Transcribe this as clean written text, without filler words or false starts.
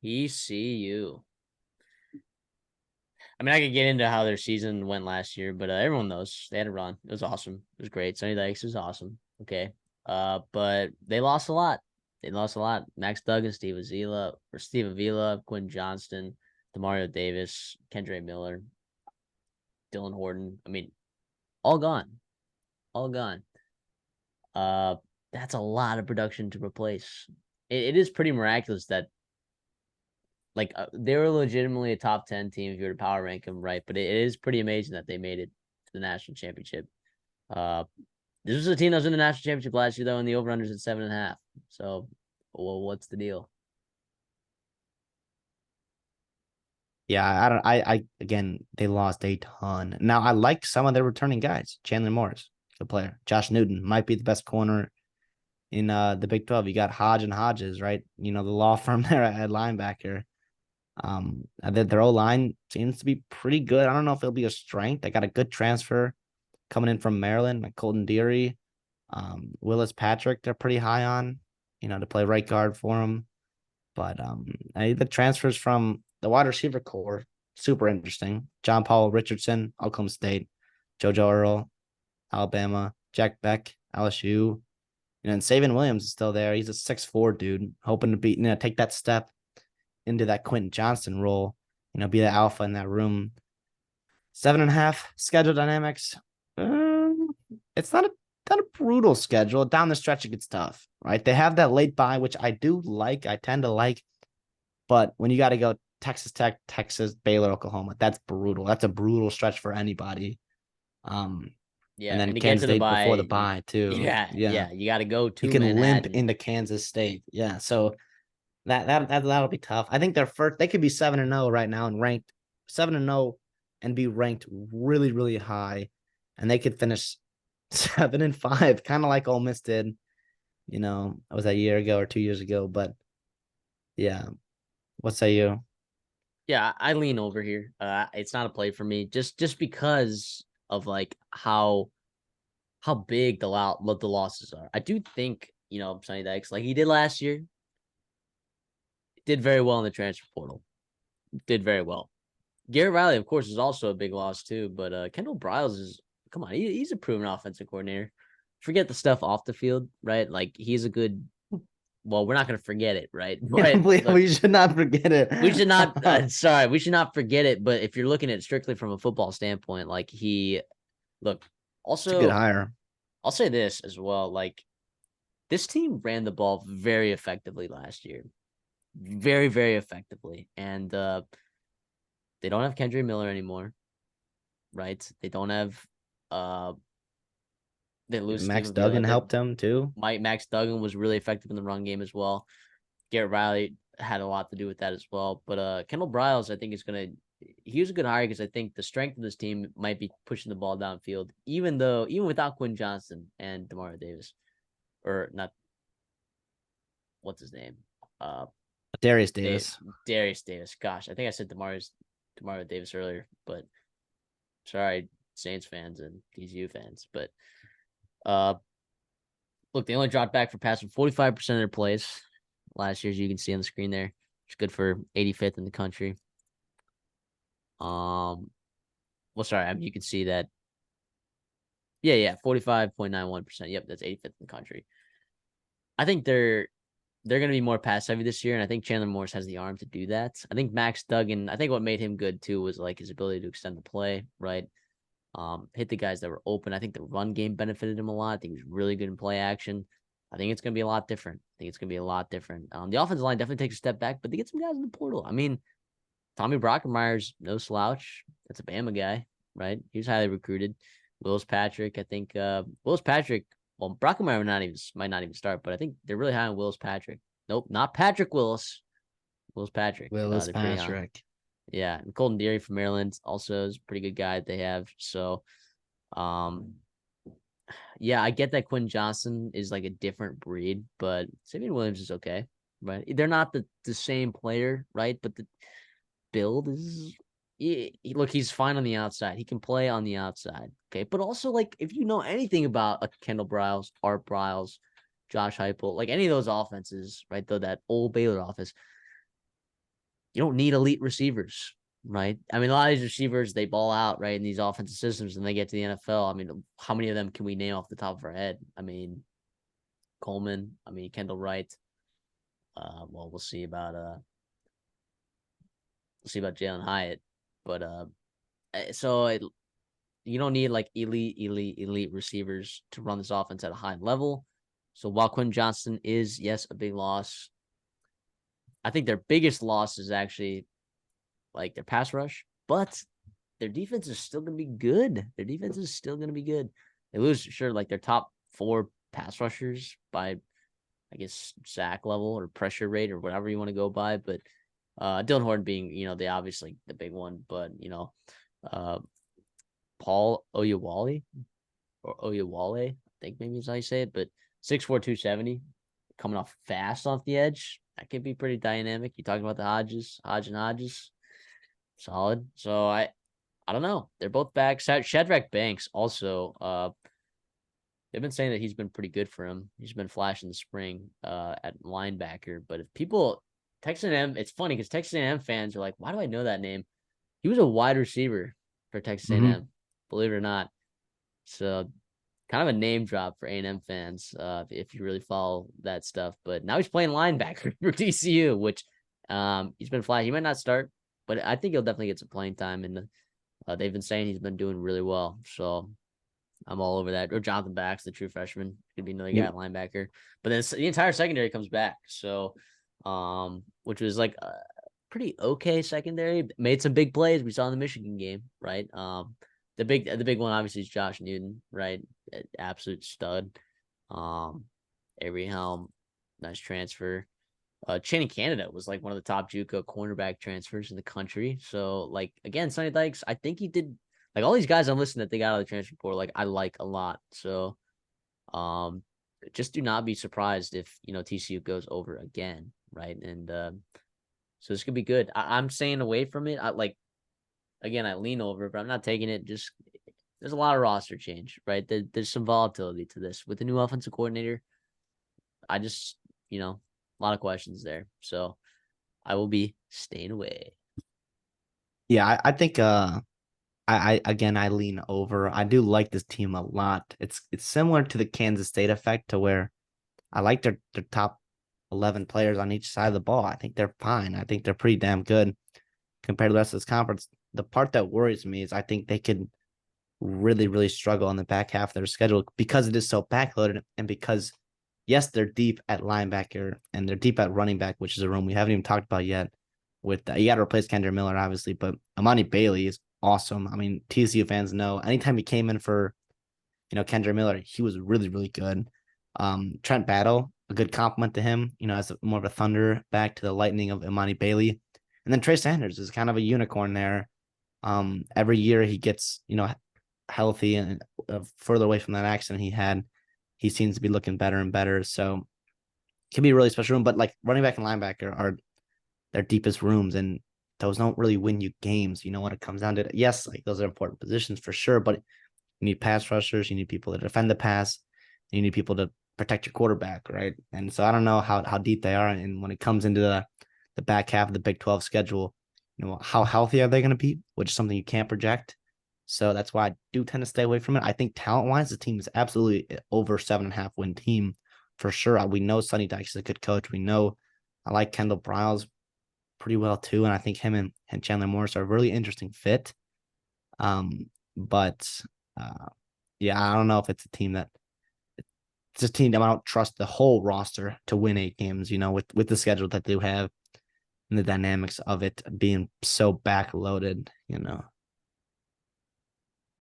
TCU. I mean, I could get into how their season went last year, but everyone knows they had a run. It was awesome. It was great. Sonny Dykes was awesome. Okay. But they lost a lot. They lost a lot. Max Duggan, Steve Avila, Quinn Johnston, Demario Davis, Kendre Miller, Dylan Horton. I mean, all gone. All gone. That's a lot of production to replace. It is pretty miraculous that they were legitimately a top 10 team if you were to power rank them, right? But it is pretty amazing that they made it to the national championship. This was a team that was in the national championship last year, though, and the over-unders at 7.5. So, well, what's the deal? Yeah, again, they lost a ton. Now, I like some of their returning guys. Chandler Morris, good player. Josh Newton might be the best corner in the Big 12. You got Hodge and Hodges, right? The law firm there at linebacker. Their O-line seems to be pretty good. I don't know if it'll be a strength. They got a good transfer coming in from Maryland, like Colton Deary, Willis Patrick. They're pretty high on, to play right guard for them. But the transfers from the wide receiver core, super interesting. John Paul Richardson, Oklahoma State, JoJo Earl, Alabama, Jack Beck, LSU. And Savion Williams is still there. He's a 6'4" dude, hoping to take that step into that Quentin Johnston role, be the alpha in that room. 7.5 schedule dynamics. It's not a brutal schedule. Down the stretch, it gets tough, right? They have that late bye, which I do like. I tend to like. But when you got to go Texas Tech, Texas, Baylor, Oklahoma, that's brutal. That's a brutal stretch for anybody. Yeah, and then to Kansas get to State before the bye too. Yeah. You got to go to you can Manhattan. limp into Kansas State. Yeah, so that'll be tough. I think they're first. They could be 7-0 right now and ranked 7-0 and be ranked really, really high, and they could finish 7-5, kind of like Ole Miss did. It was a year ago or 2 years ago, but yeah. What say you? Yeah, I lean over here. It's not a play for me, just because of how big the losses are. I do think Sonny Dykes, like he did last year, did very well in the transfer portal. Did very well. Garrett Riley, of course, is also a big loss too. But Kendall Briles come on, he's a proven offensive coordinator. Forget the stuff off the field, right? Like he's a good. Well, we're not going to forget it, right? But we should not forget it. We should not. We should not forget it. But if you're looking at it strictly from a football standpoint, also it's a good hire. I'll say this as well. This team ran the ball very effectively last year, very, very effectively, and they don't have Kendre Miller anymore, right? They don't have. They lose Max Steve Duggan Avila. helped him too. Max Duggan was really effective in the run game as well. Garrett Riley had a lot to do with that as well. But Kendall Briles, I think, he was a good hire because I think the strength of this team might be pushing the ball downfield, even without Quinn Johnston and Demario Davis. Or not, what's his name? Darius Davis. Darius Davis. Gosh, I think I said Demario Davis earlier, but sorry, Saints fans and TCU fans. But look, they only dropped back for passing 45% of their plays last year, as you can see on the screen there. It's good for 85th in the country. You can see that. Yeah, 45.91%. Yep, that's 85th in the country. I think they're going to be more pass heavy this year, and I think Chandler Morris has the arm to do that. I think Max Duggan, I think what made him good too was his ability to extend the play, right? Hit the guys that were open. I think the run game benefited him a lot. I think he was really good in play action. I think it's going to be a lot different. The offensive line definitely takes a step back, but they get some guys in the portal. I mean, Tommy Brockermeyer's no slouch. That's a Bama guy, right? He was highly recruited. Willis Patrick, I think. Brockermeyer might not even start, but I think they're really high on Willis Patrick. Nope, not Patrick Willis. Willis Patrick. Willis Patrick. Yeah, and Colton Deary from Maryland also is a pretty good guy that they have. So, yeah, I get that Quinn Johnston is a different breed, but Savion Williams is okay, right? They're not the same player, right? But the build is he's fine on the outside. He can play on the outside, okay? But also, if you know anything about Kendall Briles, Art Briles, Josh Heupel, any of those offenses, right? Though that old Baylor offense, you don't need elite receivers, right? I mean, a lot of these receivers, they ball out, right, in these offensive systems, and they get to the NFL. I mean, how many of them can we name off the top of our head? I mean, Coleman, I mean, Kendall Wright. Well, we'll see about Jalen Hyatt, but you don't need like elite receivers to run this offense at a high level. So while Quentin Johnston is, yes, a big loss, I think their biggest loss is actually like their pass rush, but their defense is still going to be good. They lose, sure, like their top 4 pass rushers by, I guess, sack level or pressure rate or whatever you want to go by. But Dylan Horton being, obviously the big one, but, Paul Oyewale, I think maybe is how you say it, but 6'4", 270, coming off fast off the edge. That could be pretty dynamic. You talking about the Hodge and Hodges. Solid. So I don't know. They're both back. Shadrack Banks also, they've been saying that he's been pretty good for him. He's been flashing the spring at linebacker. But if people, Texas A&M, it's funny because Texas A&M fans are like, why do I know that name? He was a wide receiver for Texas A&M, believe it or not. So kind of a name drop for A&M fans if you really follow that stuff. But now he's playing linebacker for TCU, which he's been flying. He might not start, but I think he'll definitely get some playing time. And they've been saying he's been doing really well. So I'm all over that. Or Jonathan Bax, the true freshman, could be another guy at linebacker. But then the entire secondary comes back. So, which was like a pretty okay secondary. Made some big plays. We saw in the Michigan game, right? The big one obviously is Josh Newton, right? Absolute stud. Avery Helm, nice transfer. Channing Canada was like one of the top JUCO cornerback transfers in the country. So like again, Sonny Dykes, I think he did like all these guys I'm listening that they got out of the transfer portal, like I like a lot. So just do not be surprised if TCU goes over again, right? And so this could be good. I'm staying away from it. I lean over, but I'm not taking it. Just there's a lot of roster change, right? There's some volatility to this with the new offensive coordinator. I just, a lot of questions there. So I will be staying away. Yeah, I think I lean over. I do like this team a lot. It's similar to the Kansas State effect to where I like their top 11 players on each side of the ball. I think they're fine. I think they're pretty damn good compared to the rest of this conference. The part that worries me is I think they could really, really struggle on the back half of their schedule because it is so backloaded and because, yes, they're deep at linebacker and they're deep at running back, which is a room we haven't even talked about yet. With you got to replace Kendra Miller, obviously, but Amani Bailey is awesome. I mean, TCU fans know anytime he came in for, Kendra Miller, he was really, really good. Trent Battle, a good compliment to him, as more of a thunder back to the lightning of Imani Bailey. And then Trey Sanders is kind of a unicorn there. Every year he gets, healthy and further away from that accident he had. He seems to be looking better and better. So it can be a really special room, but like running back and linebacker are their deepest rooms, and those don't really win you games, when it comes down to it. Yes, like those are important positions for sure, but you need pass rushers, you need people to defend the pass, you need people to protect your quarterback, right? And so I don't know how deep they are, and when it comes into the back half of the Big 12 schedule, how healthy are they going to be, which is something you can't project. So that's why I do tend to stay away from it. I think talent-wise, the team is absolutely over 7.5 win team for sure. We know Sonny Dykes is a good coach. We know I like Kendall Briles pretty well too, and I think him and Chandler Morris are a really interesting fit. But I don't know if it's a team that I don't trust the whole roster to win 8 games. With the schedule that they have and the dynamics of it being so backloaded.